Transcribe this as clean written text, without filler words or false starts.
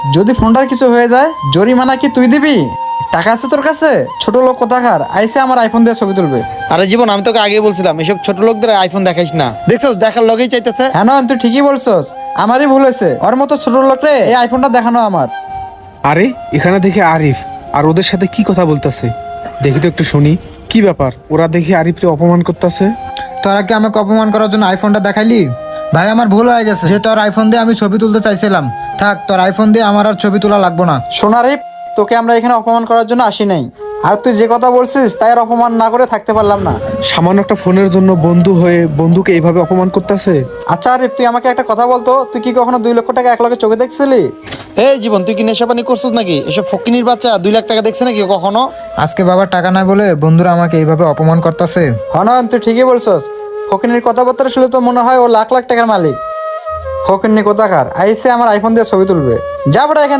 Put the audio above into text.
যদি ফোনটার কিছু হয়ে যায় জরিমানা কি তুই দিবি? টাকা আছে তোর কাছে? ছোট লোক কোথাকার আইসে আমার আইফোন দিয়ে ছবি তুলবে। আরে জীবন, আমি তোকে আগে বলছিলাম এসব ছোট লোকদের আইফোন দেখাইস না। দেখছো দেখার লগেই চাইতেছে। হ্যাঁ নয়ন, তুই ঠিকই বলছস, আমারই ভুল হয়েছে। ওর মতো ছোট লোকরে এই আইফোনটা দেখানো আমার। আরে এখানে দেখি আরিফ আর ওদের সাথে কি কথা বলতেছে, দেখি তো একটু শুনি কি ব্যাপার। ওরা দেখি আরিফকে অপমান করতেছে। তোরা কি আমাকে অপমান করার জন্য আইফোনটা দেখাইলি? ভাই আমার ভুল হয়ে গেছে, যে তোর আইফোন দিয়ে আমি ছবি তুলতে চাইছিলাম। থাক, তোর আইফোন দিয়ে আমার আর ছবি তোলা লাগবো না। সোনারে, তোকে আমরা এখানে অপমান করার জন্য আসি নাই। আর তুই যে কথা বলছিস তাই আর অপমান না করে থাকতে পারলাম না। সামান্য একটা ফোনের জন্য বন্ধু হয়ে বন্ধুকে এইভাবে অপমান করতেছে। আচ্ছা আরিফ, তুই আমাকে একটা কথা বলতো, তুই কি কখনো 2 লক্ষ টাকা এক লগে চোখে দেখছিলি? এই জীবন, তুই কি নেশা পানি করছিস নাকি? এসব ফকিনির বাচ্চা 2 লাখ টাকা দেখছে নাকি কখনো? আজকে বাবার টাকা নাই বলে বন্ধুরা আমাকে এইভাবে অপমান করতেছে। হনয়ন, তুই ঠিকই বলছস। ফকিনির কথাবার্তা শুনে তো মনে হয় ও লাখ লাখ টাকার মালিক। ফকিনি কোথাকার আইসে আমার আইফোন দিয়ে ছবি তুলবে। যা বড় এখান থেকে।